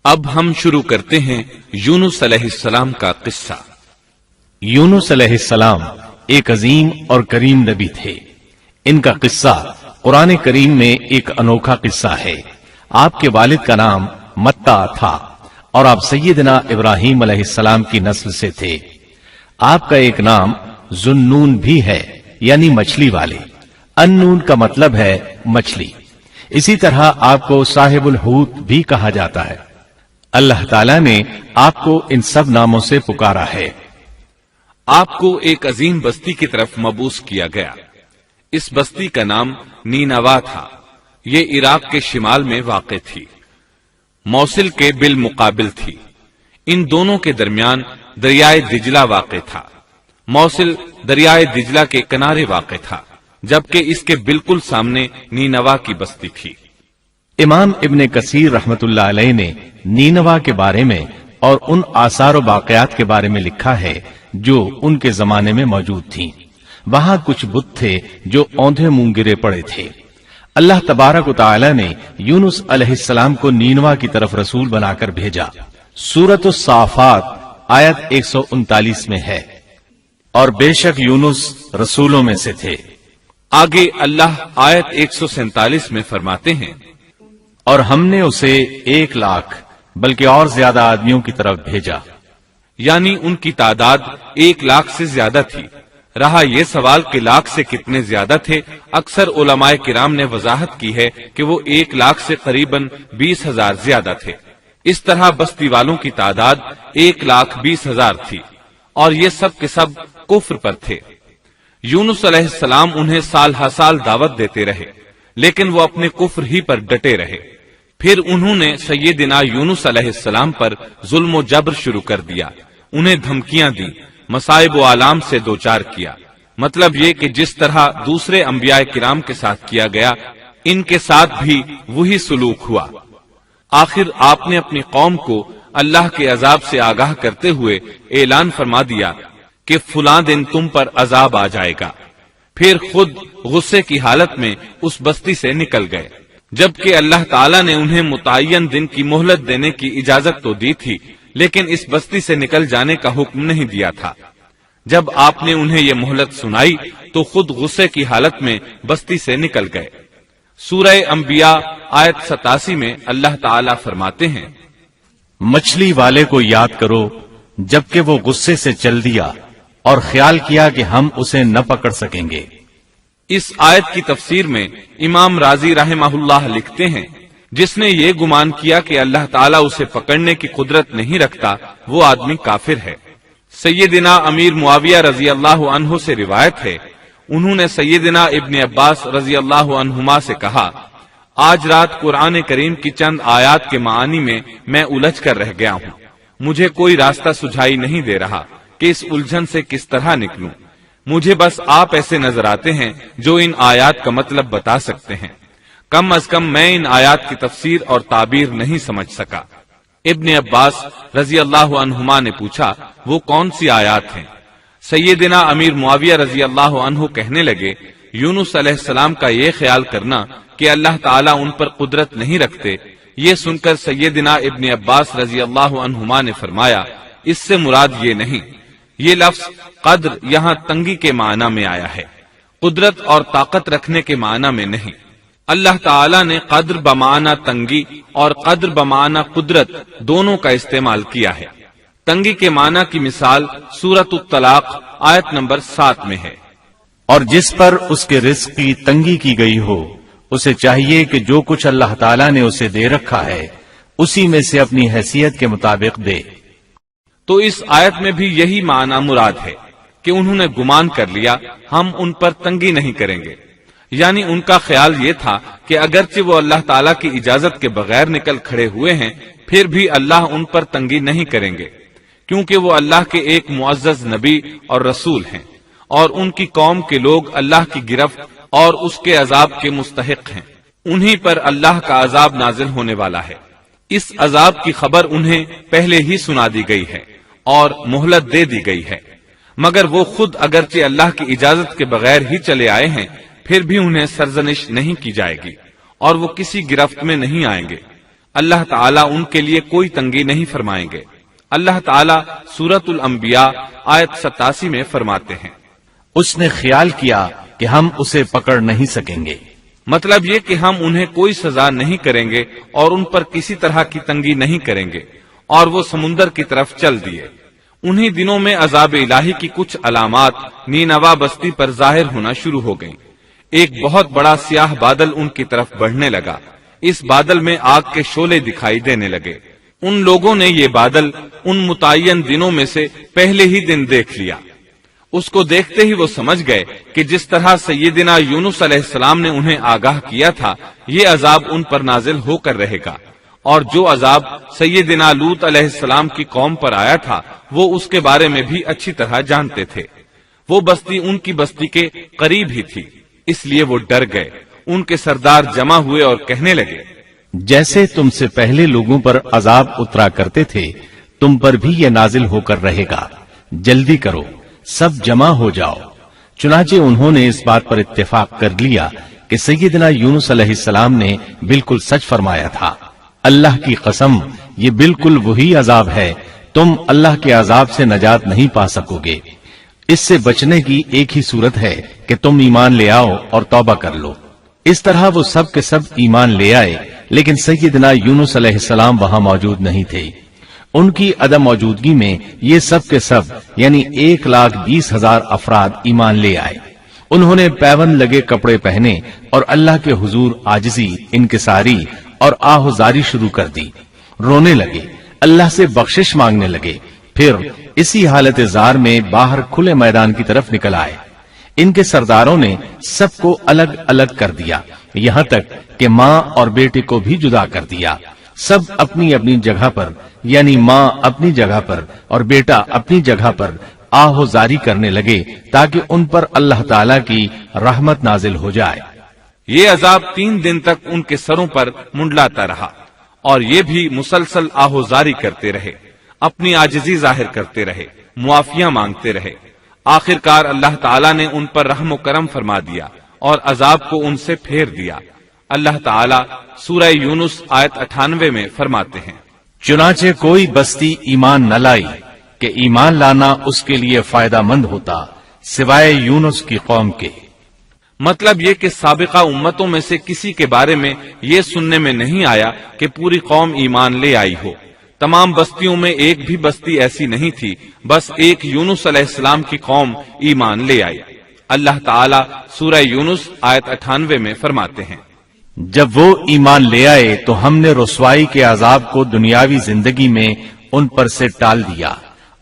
اب ہم شروع کرتے ہیں یونس علیہ السلام کا قصہ۔ یونس علیہ السلام ایک عظیم اور کریم نبی تھے۔ ان کا قصہ قرآن کریم میں ایک انوکھا قصہ ہے۔ آپ کے والد کا نام متا تھا اور آپ سیدنا ابراہیم علیہ السلام کی نسل سے تھے۔ آپ کا ایک نام ذوالنون بھی ہے، یعنی مچھلی والے۔ النون کا مطلب ہے مچھلی۔ اسی طرح آپ کو صاحب الحوت بھی کہا جاتا ہے۔ اللہ تعالیٰ نے آپ کو ان سب ناموں سے پکارا ہے۔ آپ کو ایک عظیم بستی کی طرف مبعوث کیا گیا۔ اس بستی کا نام نینوا تھا۔ یہ عراق کے شمال میں واقع تھی، موصل کے بالمقابل تھی۔ ان دونوں کے درمیان دریائے دجلہ واقع تھا۔ موصل دریائے دجلہ کے کنارے واقع تھا، جبکہ اس کے بالکل سامنے نینوا کی بستی تھی۔ امام ابن کثیر رحمت اللہ علیہ نے نینوا کے بارے میں اور ان آثار و باقیات کے بارے میں لکھا ہے جو ان کے زمانے میں موجود تھیں۔ وہاں کچھ بت تھے جو اوندھے منہ گرے پڑے تھے۔ اللہ تبارک و تعالی نے یونس علیہ السلام کو نینوا کی طرف رسول بنا کر بھیجا۔ سورۃ الصافات آیت 139 میں ہے، اور بے شک یونس رسولوں میں سے تھے۔ آگے اللہ آیت 147 میں فرماتے ہیں، اور ہم نے اسے 1,00,000 بلکہ اور زیادہ آدمیوں کی طرف بھیجا۔ یعنی ان کی تعداد 1,00,000 سے زیادہ تھی۔ رہا یہ سوال کہ لاکھ سے کتنے زیادہ تھے، اکثر علماء کرام نے وضاحت کی ہے کہ وہ 1,00,000 سے قریباً 20,000 زیادہ تھے۔ اس طرح بستی والوں کی تعداد 1,20,000 تھی، اور یہ سب کے سب کفر پر تھے۔ یونس علیہ السلام انہیں سال ہر سال دعوت دیتے رہے، لیکن وہ اپنے کفر ہی پر ڈٹے رہے۔ پھر انہوں نے سیدنا یونس علیہ السلام پر ظلم و جبر شروع کر دیا، انہیں دھمکیاں دی، مصائب و آلام سے دوچار کیا۔ مطلب یہ کہ جس طرح دوسرے انبیاء کرام کے ساتھ کیا گیا، ان کے ساتھ بھی وہی سلوک ہوا۔ آخر آپ نے اپنی قوم کو اللہ کے عذاب سے آگاہ کرتے ہوئے اعلان فرما دیا کہ فلاں دن تم پر عذاب آ جائے گا۔ پھر خود غصے کی حالت میں اس بستی سے نکل گئے، جبکہ اللہ تعالیٰ نے انہیں متعین دن کی مہلت دینے کی اجازت تو دی تھی، لیکن اس بستی سے نکل جانے کا حکم نہیں دیا تھا۔ جب آپ نے انہیں یہ مہلت سنائی تو خود غصے کی حالت میں بستی سے نکل گئے۔ سورہ انبیاء آیت 87 میں اللہ تعالیٰ فرماتے ہیں، مچھلی والے کو یاد کرو جبکہ وہ غصے سے چل دیا اور خیال کیا کہ ہم اسے نہ پکڑ سکیں گے۔ اس آیت کی تفسیر میں امام رازی رحمہ اللہ لکھتے ہیں، جس نے یہ گمان کیا کہ اللہ تعالیٰ اسے پکڑنے کی قدرت نہیں رکھتا، وہ آدمی کافر ہے۔ سیدنا امیر معاویہ رضی اللہ عنہ سے روایت ہے، انہوں نے سیدنا ابن عباس رضی اللہ عنہما سے کہا، آج رات قرآن کریم کی چند آیات کے معانی میں الجھ کر رہ گیا ہوں۔ مجھے کوئی راستہ سجھائی نہیں دے رہا کہ اس الجھن سے کس طرح نکلوں۔ مجھے بس آپ ایسے نظر آتے ہیں جو ان آیات کا مطلب بتا سکتے ہیں۔ کم از کم میں ان آیات کی تفسیر اور تعبیر نہیں سمجھ سکا۔ ابن عباس رضی اللہ عنہما نے پوچھا، وہ کون سی آیات ہیں؟ سیدنا امیر معاویہ رضی اللہ عنہ کہنے لگے، یونس علیہ السلام کا یہ خیال کرنا کہ اللہ تعالیٰ ان پر قدرت نہیں رکھتے۔ یہ سن کر سیدنا ابن عباس رضی اللہ عنہما نے فرمایا، اس سے مراد یہ نہیں۔ یہ لفظ قدر یہاں تنگی کے معنی میں آیا ہے، قدرت اور طاقت رکھنے کے معنی میں نہیں۔ اللہ تعالیٰ نے قدر بمعنی تنگی اور قدر بمعنی قدرت دونوں کا استعمال کیا ہے۔ تنگی کے معنی کی مثال سورۃ الطلاق آیت نمبر 7 میں ہے، اور جس پر اس کے رزق کی تنگی کی گئی ہو، اسے چاہیے کہ جو کچھ اللہ تعالیٰ نے اسے دے رکھا ہے اسی میں سے اپنی حیثیت کے مطابق دے۔ تو اس آیت میں بھی یہی معنی مراد ہے کہ انہوں نے گمان کر لیا ہم ان پر تنگی نہیں کریں گے، یعنی ان کا خیال یہ تھا کہ اگرچہ وہ اللہ تعالیٰ کی اجازت کے بغیر نکل کھڑے ہوئے ہیں، پھر بھی اللہ ان پر تنگی نہیں کریں گے، کیونکہ وہ اللہ کے ایک معزز نبی اور رسول ہیں، اور ان کی قوم کے لوگ اللہ کی گرفت اور اس کے عذاب کے مستحق ہیں۔ انہی پر اللہ کا عذاب نازل ہونے والا ہے۔ اس عذاب کی خبر انہیں پہلے ہی سنا دی گئی ہے اور مہلت دے دی گئی ہے، مگر وہ خود اگرچہ اللہ کی اجازت کے بغیر ہی چلے آئے ہیں، پھر بھی انہیں سرزنش نہیں کی جائے گی اور وہ کسی گرفت میں نہیں آئیں گے۔ اللہ تعالیٰ ان کے لیے کوئی تنگی نہیں فرمائیں گے۔ اللہ تعالیٰ سورۃ الانبیاء آیت 87 میں فرماتے ہیں، اس نے خیال کیا کہ ہم اسے پکڑ نہیں سکیں گے۔ مطلب یہ کہ ہم انہیں کوئی سزا نہیں کریں گے اور ان پر کسی طرح کی تنگی نہیں کریں گے، اور وہ سمندر کی طرف چل دیے۔ انہی دنوں میں عذاب الہی کی کچھ علامات نینوا بستی پر ظاہر ہونا شروع ہو گئیں۔ ایک بہت بڑا سیاہ بادل ان کی طرف بڑھنے لگا۔ اس بادل میں آگ کے شعلے دکھائی دینے لگے۔ ان لوگوں نے یہ بادل ان متعین دنوں میں سے پہلے ہی دن دیکھ لیا۔ اس کو دیکھتے ہی وہ سمجھ گئے کہ جس طرح سیدنا یونس علیہ السلام نے انہیں آگاہ کیا تھا، یہ عذاب ان پر نازل ہو کر رہے گا، اور جو عذاب سیدنا لوط علیہ السلام کی قوم پر آیا تھا وہ اس کے بارے میں بھی اچھی طرح جانتے تھے۔ وہ بستی ان کی بستی کے قریب ہی تھی، اس لیے وہ ڈر گئے۔ ان کے سردار جمع ہوئے اور کہنے لگے، جیسے تم سے پہلے لوگوں پر عذاب اترا کرتے تھے، تم پر بھی یہ نازل ہو کر رہے گا، جلدی کرو، سب جمع ہو جاؤ۔ چنانچہ انہوں نے اس بات پر اتفاق کر لیا کہ سیدنا یونس علیہ السلام نے بالکل سچ فرمایا تھا۔ اللہ کی قسم، یہ بالکل وہی عذاب ہے، تم اللہ کے عذاب سے نجات نہیں پا سکو گے۔ اس سے بچنے کی ایک ہی صورت ہے کہ تم ایمان لے آؤ اور توبہ کر لو۔ اس طرح وہ سب کے سب ایمان لے آئے، لیکن سیدنا یونس علیہ السلام وہاں موجود نہیں تھے۔ ان کی عدم موجودگی میں یہ سب کے سب یعنی 1,20,000 افراد ایمان لے آئے۔ انہوں نے پیون لگے کپڑے پہنے اور اللہ کے حضور عاجزی، انکساری اور آہوزاری شروع کر دی، رونے لگے، اللہ سے بخشش مانگنے لگے، پھر اسی حالت زار میں باہر کھلے میدان کی طرف نکل آئے۔ ان کے سرداروں نے سب کو الگ الگ کر دیا، یہاں تک کہ ماں اور بیٹے کو بھی جدا کر دیا۔ سب اپنی اپنی جگہ پر یعنی ماں اپنی جگہ پر اور بیٹا اپنی جگہ پر آہوزاری کرنے لگے تاکہ ان پر اللہ تعالی کی رحمت نازل ہو جائے۔ یہ عذاب 3 دن تک ان کے سروں پر منڈلاتا رہا، اور یہ بھی مسلسل آہوزاری کرتے رہے، اپنی عاجزی ظاہر کرتے رہے، معافیاں مانگتے رہے۔ آخر کار اللہ تعالیٰ نے ان پر رحم و کرم فرما دیا اور عذاب کو ان سے پھیر دیا۔ اللہ تعالیٰ سورہ یونس آیت 98 میں فرماتے ہیں، چنانچہ کوئی بستی ایمان نہ لائی کہ ایمان لانا اس کے لیے فائدہ مند ہوتا سوائے یونس کی قوم کے۔ مطلب یہ کہ سابقہ امتوں میں سے کسی کے بارے میں یہ سننے میں نہیں آیا کہ پوری قوم ایمان لے آئی ہو۔ تمام بستیوں میں ایک بھی بستی ایسی نہیں تھی، بس ایک یونس علیہ السلام کی قوم ایمان لے آئی۔ اللہ تعالیٰ سورہ یونس آیت 98 میں فرماتے ہیں، جب وہ ایمان لے آئے تو ہم نے رسوائی کے عذاب کو دنیاوی زندگی میں ان پر سے ٹال دیا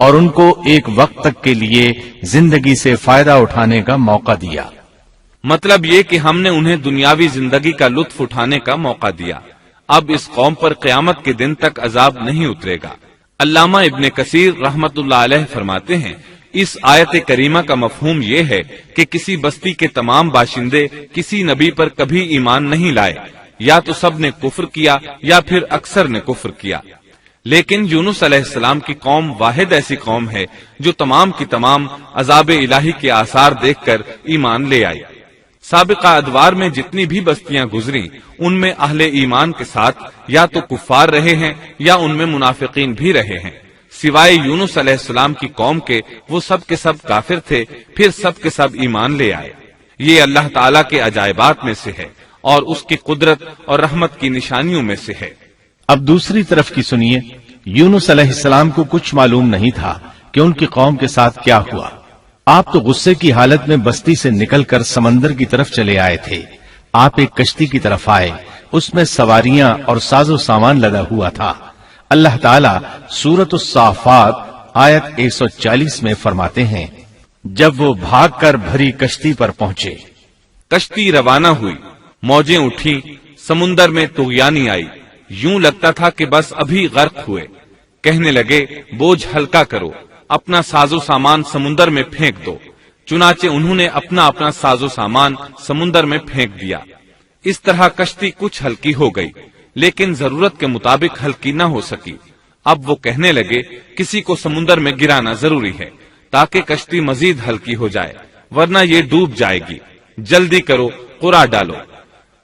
اور ان کو ایک وقت تک کے لیے زندگی سے فائدہ اٹھانے کا موقع دیا۔ مطلب یہ کہ ہم نے انہیں دنیاوی زندگی کا لطف اٹھانے کا موقع دیا۔ اب اس قوم پر قیامت کے دن تک عذاب نہیں اترے گا۔ علامہ ابن کثیر رحمت اللہ علیہ فرماتے ہیں، اس آیت کریمہ کا مفہوم یہ ہے کہ کسی بستی کے تمام باشندے کسی نبی پر کبھی ایمان نہیں لائے، یا تو سب نے کفر کیا یا پھر اکثر نے کفر کیا۔ لیکن یونس علیہ السلام کی قوم واحد ایسی قوم ہے جو تمام کی تمام عذاب الہی کے آثار دیکھ کر ایمان لے آئی۔ سابقہ ادوار میں جتنی بھی بستیاں گزری ان میں اہل ایمان کے ساتھ یا تو کفار رہے ہیں یا ان میں منافقین بھی رہے ہیں، سوائے یونس علیہ السلام کی قوم کے وہ سب کے سب کافر تھے، پھر سب کے سب ایمان لے آئے۔ یہ اللہ تعالیٰ کے عجائبات میں سے ہے اور اس کی قدرت اور رحمت کی نشانیوں میں سے ہے۔ اب دوسری طرف کی سنیے، یونس علیہ السلام کو کچھ معلوم نہیں تھا کہ ان کی قوم کے ساتھ کیا ہوا۔ آپ تو غصے کی حالت میں بستی سے نکل کر سمندر کی طرف چلے آئے تھے۔ آپ ایک کشتی کی طرف آئے، اس میں سواریاں اور ساز و سامان لدا ہوا تھا۔ اللہ تعالیٰ سورۃ الصافات آیت 140 میں فرماتے ہیں، جب وہ بھاگ کر بھری کشتی پر پہنچے، کشتی روانہ ہوئی، موجیں اٹھی، سمندر میں طغیانی آئی، یوں لگتا تھا کہ بس ابھی غرق ہوئے۔ کہنے لگے، بوجھ ہلکا کرو، اپنا ساز و سامان سمندر میں پھینک دو۔ چنانچہ انہوں نے اپنا اپنا ساز و سامان سمندر میں پھینک دیا۔ اس طرح کشتی کچھ ہلکی ہو گئی، لیکن ضرورت کے مطابق ہلکی نہ ہو سکی۔ اب وہ کہنے لگے، کسی کو سمندر میں گرانا ضروری ہے تاکہ کشتی مزید ہلکی ہو جائے، ورنہ یہ ڈوب جائے گی۔ جلدی کرو، قرا ڈالو۔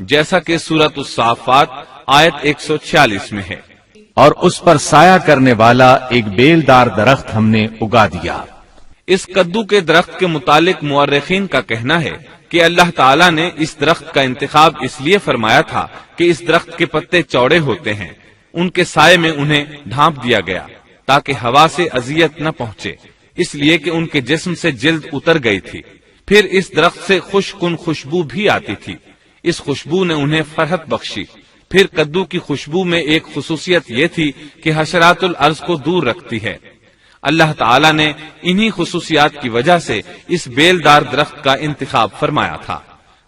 جیسا کہ سورۃ الصافات آیت 146 میں ہے۔ اور اس پر سایہ کرنے والا ایک بیلدار درخت ہم نے اگا دیا۔ اس کدو کے درخت کے متعلق مورخین کا کہنا ہے کہ اللہ تعالیٰ نے اس درخت کا انتخاب اس لیے فرمایا تھا کہ اس درخت کے پتے چوڑے ہوتے ہیں، ان کے سائے میں انہیں ڈھانپ دیا گیا تاکہ ہوا سے اذیت نہ پہنچے، اس لیے کہ ان کے جسم سے جلد اتر گئی تھی۔ پھر اس درخت سے خوشکن خوشبو بھی آتی تھی، اس خوشبو نے انہیں فرحت بخشی۔ پھر کدو کی خوشبو میں ایک خصوصیت یہ تھی کہ حشرات الارض کو دور رکھتی ہے۔ اللہ تعالیٰ نے انہی خصوصیات کی وجہ سے اس بیلدار درخت کا انتخاب فرمایا تھا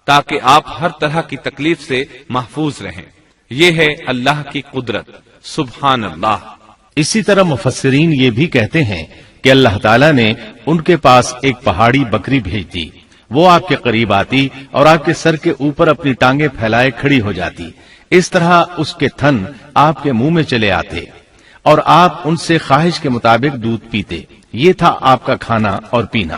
تاکہ آپ ہر طرح کی تکلیف سے محفوظ رہیں۔ یہ ہے اللہ کی قدرت، سبحان اللہ۔ اسی طرح مفسرین یہ بھی کہتے ہیں کہ اللہ تعالیٰ نے ان کے پاس ایک پہاڑی بکری بھیج دی، وہ آپ کے قریب آتی اور آپ کے سر کے اوپر اپنی ٹانگیں پھیلائے کھڑی ہو جاتی، اس طرح اس کے تھن آپ کے منہ میں چلے آتے اور آپ ان سے خواہش کے مطابق دودھ پیتے۔ یہ تھا آپ کا کھانا اور پینا۔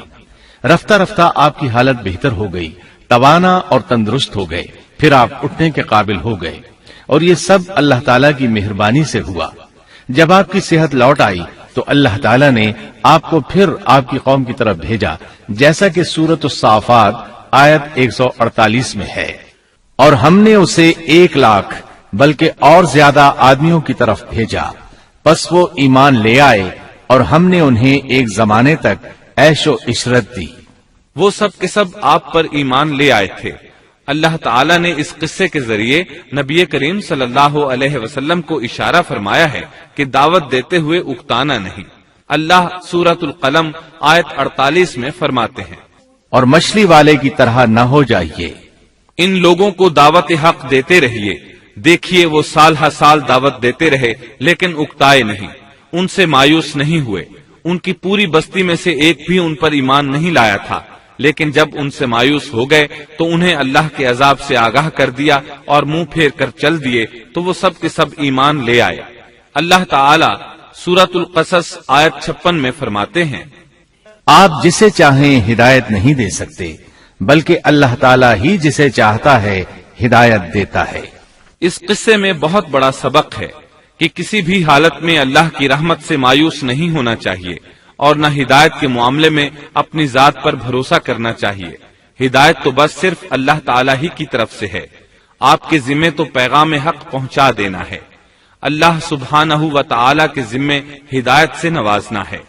رفتہ رفتہ آپ کی حالت بہتر ہو گئی، توانا اور تندرست ہو گئے، پھر آپ اٹھنے کے قابل ہو گئے، اور یہ سب اللہ تعالیٰ کی مہربانی سے ہوا۔ جب آپ کی صحت لوٹ آئی تو اللہ تعالیٰ نے آپ کو پھر آپ کی قوم کی طرف بھیجا، جیسا کہ سورۃ الصافات آیت 148 میں ہے۔ اور ہم نے اسے 1,00,000 بلکہ اور زیادہ آدمیوں کی طرف بھیجا، پس وہ ایمان لے آئے اور ہم نے انہیں ایک زمانے تک عیش و عشرت دی۔ وہ سب کے سب آپ پر ایمان لے آئے تھے۔ اللہ تعالیٰ نے اس قصے کے ذریعے نبی کریم صلی اللہ علیہ وسلم کو اشارہ فرمایا ہے کہ دعوت دیتے ہوئے اکتانا نہیں۔ اللہ سورۃ القلم آیت 48 میں فرماتے ہیں، اور مچھلی والے کی طرح نہ ہو جائیے۔ ان لوگوں کو دعوت حق دیتے رہیے، دیکھیے وہ سال ہر سال دعوت دیتے رہے لیکن اکتائے نہیں، ان سے مایوس نہیں ہوئے۔ ان کی پوری بستی میں سے ایک بھی ان پر ایمان نہیں لایا تھا، لیکن جب ان سے مایوس ہو گئے تو انہیں اللہ کے عذاب سے آگاہ کر دیا اور منہ پھیر کر چل دیے تو وہ سب کے سب ایمان لے آئے۔ اللہ تعالی سورۃ القصص آیت 56 میں فرماتے ہیں، آپ جسے چاہیں ہدایت نہیں دے سکتے، بلکہ اللہ تعالیٰ ہی جسے چاہتا ہے ہدایت دیتا ہے۔ اس قصے میں بہت بڑا سبق ہے کہ کسی بھی حالت میں اللہ کی رحمت سے مایوس نہیں ہونا چاہیے اور نہ ہدایت کے معاملے میں اپنی ذات پر بھروسہ کرنا چاہیے۔ ہدایت تو بس صرف اللہ تعالیٰ ہی کی طرف سے ہے، آپ کے ذمے تو پیغام حق پہنچا دینا ہے۔ اللہ سبحانہ و تعالیٰ کے ذمے ہدایت سے نوازنا ہے۔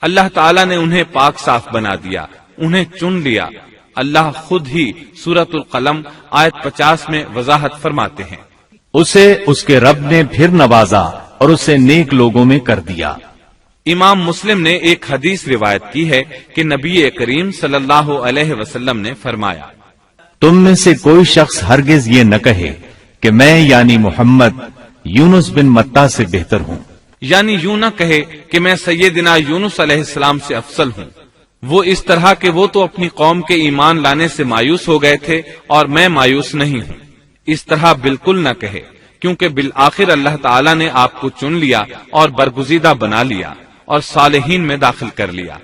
اللہ تعالیٰ نے انہیں پاک صاف بنا دیا، انہیں چن لیا۔ اللہ خود ہی سورۃ القلم آیت 50 میں وضاحت فرماتے ہیں، اسے اس کے رب نے پھر نوازا اور اسے نیک لوگوں میں کر دیا۔ امام مسلم نے ایک حدیث روایت کی ہے کہ نبی کریم صلی اللہ علیہ وسلم نے فرمایا، تم میں سے کوئی شخص ہرگز یہ نہ کہے کہ میں یعنی محمد یونس بن متا سے بہتر ہوں، یعنی یوں نہ کہے کہ میں سیدنا یونس علیہ السلام سے افضل ہوں، وہ اس طرح کہ وہ تو اپنی قوم کے ایمان لانے سے مایوس ہو گئے تھے اور میں مایوس نہیں ہوں۔ اس طرح بالکل نہ کہے، کیونکہ بالآخر اللہ تعالیٰ نے آپ کو چن لیا اور برگزیدہ بنا لیا اور صالحین میں داخل کر لیا۔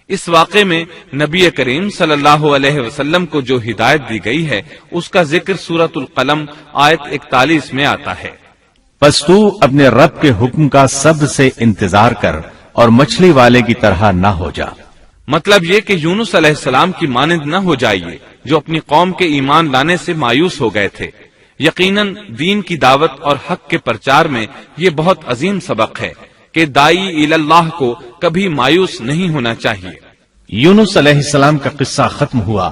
اس واقعے میں نبی کریم صلی اللہ علیہ وسلم کو جو ہدایت دی گئی ہے اس کا ذکر سورۃ القلم آیت 41 میں آتا ہے، پس تو اپنے رب کے حکم کا صبر سے انتظار کر اور مچھلی والے کی طرح نہ ہو جا۔ مطلب یہ کہ یونس علیہ السلام کی مانند نہ ہو جائیے جو اپنی قوم کے ایمان لانے سے مایوس ہو گئے تھے۔ یقیناً دین کی دعوت اور حق کے پرچار میں یہ بہت عظیم سبق ہے کہ دائی اللہ کو کبھی مایوس نہیں ہونا چاہیے۔ یونس علیہ السلام کا قصہ ختم ہوا